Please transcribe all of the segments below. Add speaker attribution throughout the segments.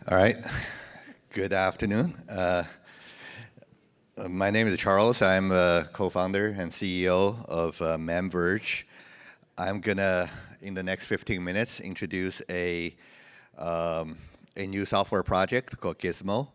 Speaker 1: All right. Good afternoon. My name is Charles. I'm a co-founder and CEO of MemVerge. I'm gonna, in the next 15 minutes, introduce a new software project called Gismo.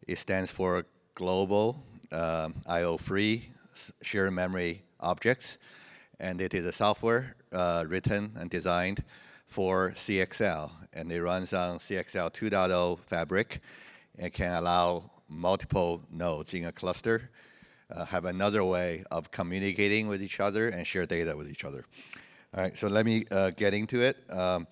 Speaker 1: It stands for Global I/O-Free Shared Memory Objects, and it is a software written and designed for CXL, and it runs on CXL 2.0 fabric and can allow multiple nodes in a cluster have another way of communicating with each other and share data with each other. All right, so let me get into it. I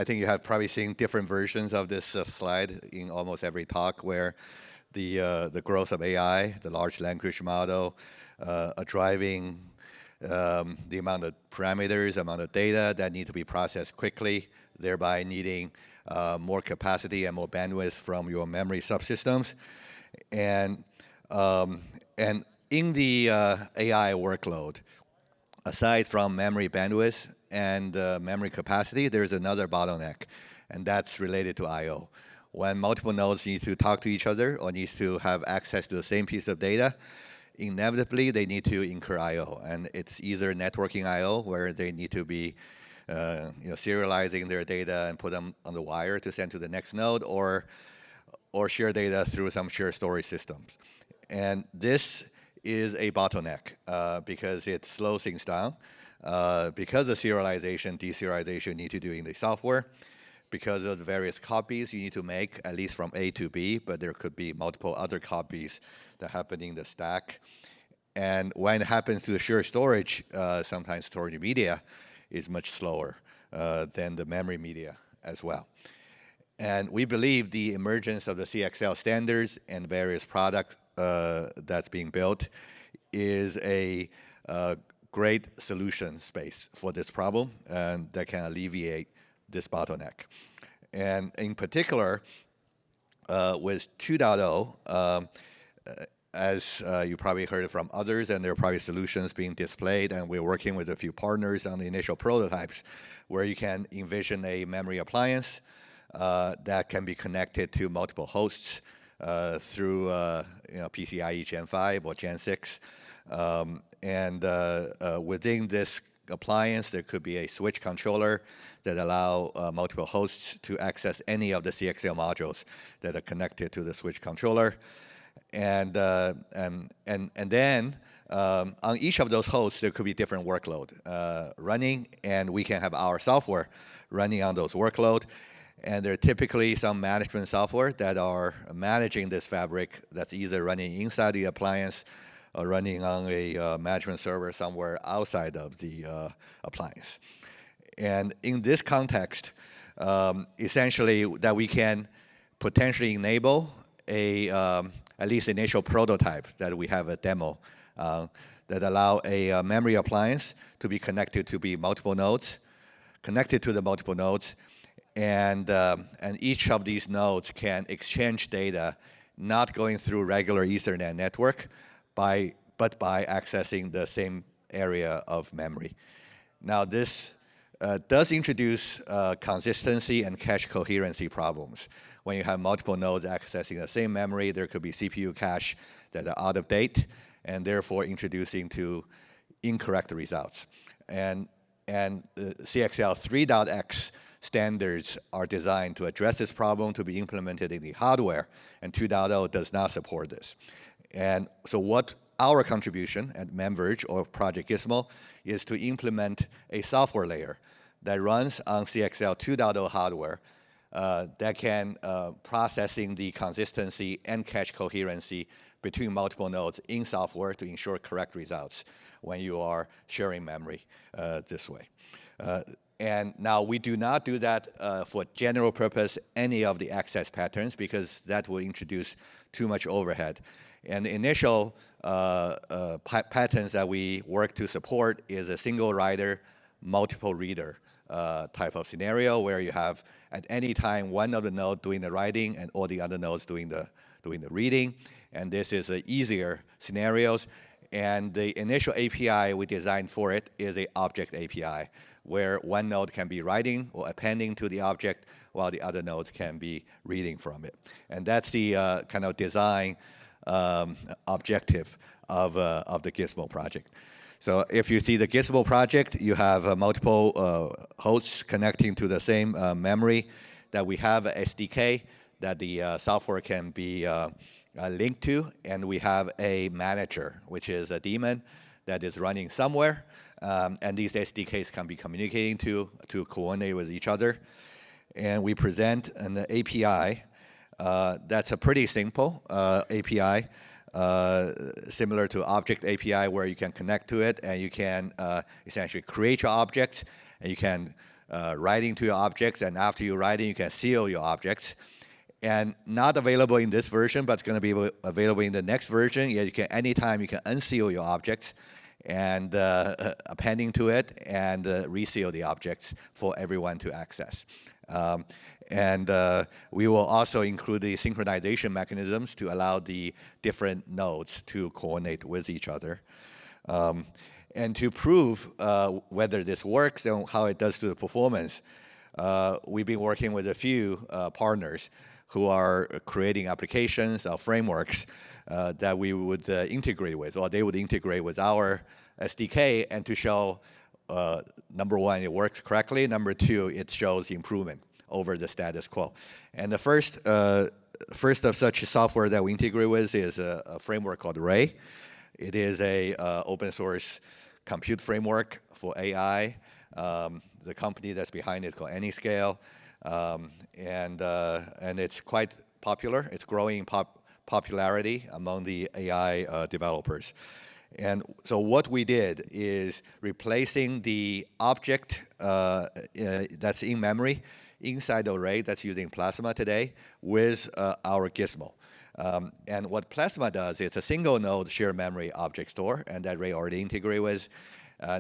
Speaker 1: think you have probably seen different versions of this slide in almost every talk where the growth of AI, the large language model, are driving the amount of parameters, amount of data that need to be processed quickly, thereby needing more capacity and more bandwidth from your memory subsystems. And in the AI workload, aside from memory bandwidth and memory capacity, there's another bottleneck, and that's related to I/O. When multiple nodes need to talk to each other or needs to have access to the same piece of data, inevitably they need to incur I/O, and it's either networking I/O where they need to be serializing their data and put them on the wire to send to the next node, or share data through some shared storage systems. And this is a bottleneck because it slows things down. Because the serialization, deserialization need to do in the software, because of the various copies you need to make, at least from A to B, but there could be multiple other copies that happen in the stack. And when it happens to the shared storage, sometimes storage media is much slower than the memory media as well. And we believe the emergence of the CXL standards and various products that's being built is a great solution space for this problem, and that can alleviate this bottleneck. And in particular, with 2.0, as you probably heard from others, and there are probably solutions being displayed, and we're working with a few partners on the initial prototypes, where you can envision a memory appliance that can be connected to multiple hosts through PCIe Gen 5 or Gen 6. Within this appliance, there could be a switch controller that allow multiple hosts to access any of the CXL modules that are connected to the switch controller. And then on each of those hosts, there could be different workload running, and we can have our software running on those workload. And there are typically some management software that are managing this fabric that's either running inside the appliance or running on a management server somewhere outside of the appliance. And in this context, essentially that we can potentially enable a at least initial prototype that we have a demo that allow a memory appliance to be connected to be multiple nodes, connected to the multiple nodes, and each of these nodes can exchange data not going through regular Ethernet network, but by accessing the same area of memory. Now this does introduce consistency and cache coherency problems. When you have multiple nodes accessing the same memory, there could be CPU cache that are out of date, and therefore introducing to incorrect results. And CXL 3.x standards are designed to address this problem, to be implemented in the hardware, and 2.0 does not support this. And so what our contribution at MemVerge or Project Gismo is to implement a software layer that runs on CXL 2.0 hardware that can processing the consistency and cache coherency between multiple nodes in software to ensure correct results when you are sharing memory this way. And now we do not do that for general purpose any of the access patterns, because that will introduce too much overhead. And the initial patterns that we work to support is a single writer, multiple reader type of scenario, where you have at any time one of the nodes doing the writing and all the other nodes doing the reading. And this is easier scenarios. And the initial API we designed for it is a object API, where one node can be writing or appending to the object, while the other nodes can be reading from it. And that's the kind of design objective of the Gismo project. So if you see the Gismo project, you have multiple hosts connecting to the same memory, that we have a SDK that the software can be linked to, and we have a manager, which is a daemon that is running somewhere, and these SDKs can be communicating to coordinate with each other. And we present an API that's a pretty simple API, similar to object API, where you can connect to it and you can essentially create your objects, and you can write into your objects, and after you write in, you can seal your objects. And not available in this version, but it's going to be available in the next version. Yeah, you can anytime you can unseal your objects and appending to it, and reseal the objects for everyone to access. And we will also include the synchronization mechanisms to allow the different nodes to coordinate with each other. And to prove whether this works and how it does to the performance, we've been working with a few partners who are creating applications or frameworks that we would integrate with, or they would integrate with our SDK, and to show, number one, it works correctly, number two, it shows improvement over the status quo. And the first of such software that we integrate with is a framework called Ray. It is a open source compute framework for AI. The company that's behind it is called Anyscale. And it's quite popular. It's growing popularity among the AI developers. And so what we did is replacing the object that's in memory inside the array that's using Plasma today with our Gismo. And what Plasma does, it's a single node shared memory object store, and that Ray already integrated with.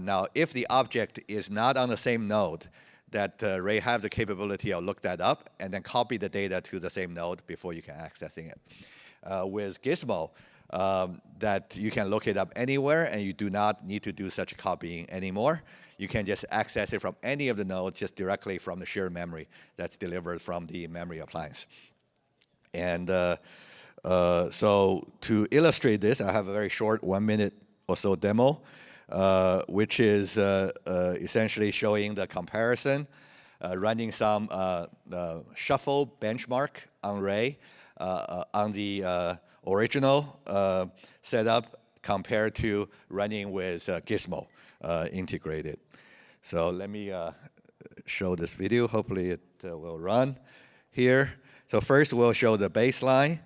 Speaker 1: Now, if the object is not on the same node, that Ray have the capability of look that up and then copy the data to the same node before you can accessing it. With Gismo, that you can look it up anywhere, and you do not need to do such copying anymore. You can just access it from any of the nodes just directly from the shared memory that's delivered from the memory appliance. And so to illustrate this, I have a very short 1 minute or so demo, which is essentially showing the comparison, running some shuffle benchmark on Ray on the original setup compared to running with Gismo integrated. So let me show this video. Hopefully it will run here. So first we'll show the baseline,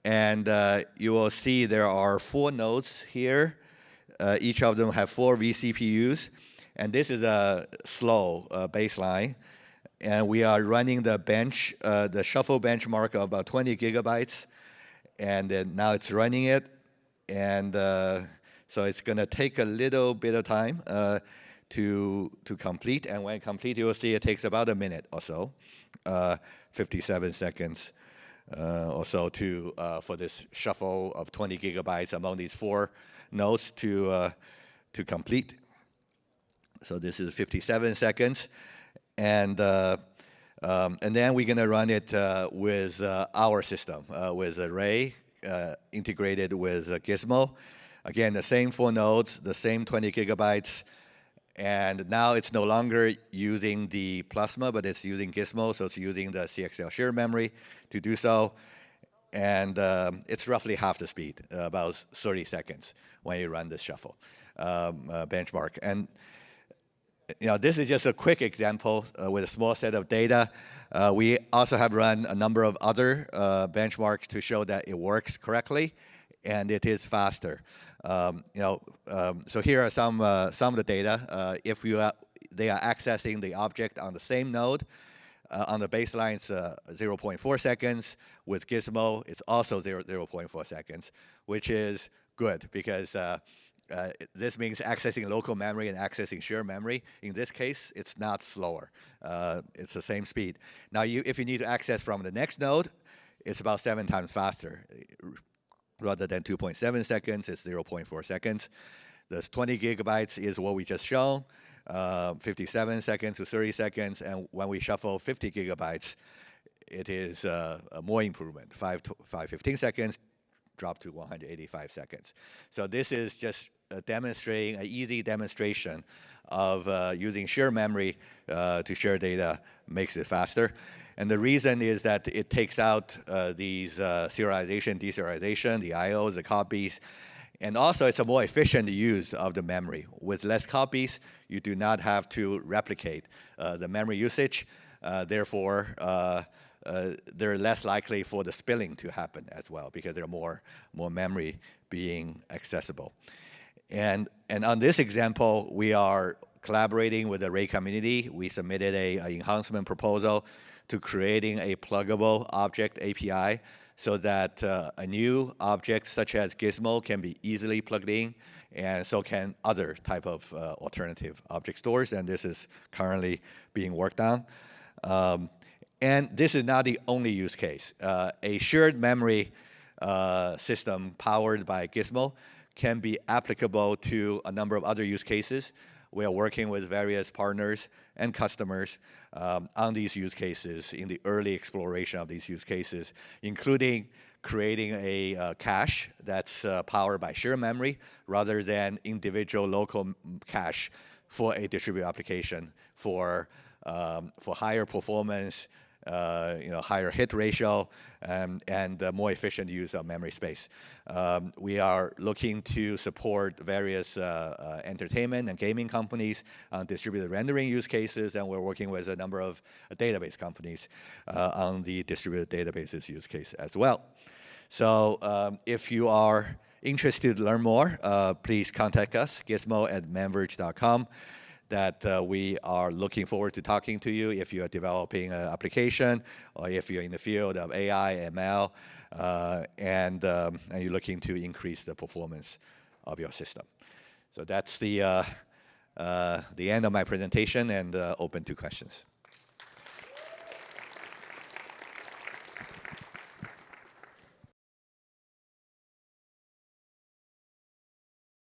Speaker 1: and you will see there are 4 nodes here. Each of them have 4 vCPUs, and this is a slow baseline. And we are running the bench, the shuffle benchmark of about 20 gigabytes, and then now it's running it. And so it's going to take a little bit of time to complete. And when complete, you will see it takes about a minute or so, 57 seconds or so for this shuffle of 20 gigabytes among these 4 nodes to complete. So this is 57 seconds. And then we're going to run it with our system, with Ray integrated with Gismo. Again, the same 4 nodes, the same 20 gigabytes. And now it's no longer using the Plasma, but it's using Gismo, so it's using the CXL shared memory to do so. And it's roughly half the speed, about 30 seconds when you run this shuffle benchmark. And this is just a quick example with a small set of data. We also have run a number of other benchmarks to show that it works correctly, and it is faster. So here are some of the data. If they are accessing the object on the same node, on the baseline, it's 0.4 seconds. With Gismo, it's also 0.4 seconds, which is good because this means accessing local memory and accessing shared memory. In this case, it's not slower. It's the same speed. Now, if you need to access from the next node, it's about 7 times faster. rather than 2.7 seconds, it's 0.4 seconds. The 20 gigabytes is what we just shown, 57 seconds to 30 seconds. And when we shuffle 50 gigabytes, it is a more improvement, 15 seconds, drop to 185 seconds. So this is just demonstrating an easy demonstration of using shared memory to share data makes it faster. And the reason is that it takes out these serialization, deserialization, the IOs, the copies, and also it's a more efficient use of the memory. With less copies, you do not have to replicate the memory usage. Therefore, they're less likely for the spilling to happen as well because there's more memory being accessible. And on this example, we are collaborating with the Ray community. We submitted an enhancement proposal to creating a pluggable object API so that a new object such as Gismo can be easily plugged in, and so can other type of alternative object stores. And this is currently being worked on. And this is not the only use case. A shared memory system powered by Gismo can be applicable to a number of other use cases. We are working with various partners and customers on these use cases in the early exploration of these use cases, including creating a cache that's powered by shared memory rather than individual local cache for a distributed application for higher performance, higher hit ratio, and more efficient use of memory space. We are looking to support various entertainment and gaming companies on distributed rendering use cases, and we're working with a number of database companies on the distributed databases use case as well. So if you are interested to learn more, please contact us, Gismo@memverge.com. That we are looking forward to talking to you if you are developing an application or if you're in the field of AI, ML, and you're looking to increase the performance of your system. So that's the end of my presentation, and open to questions.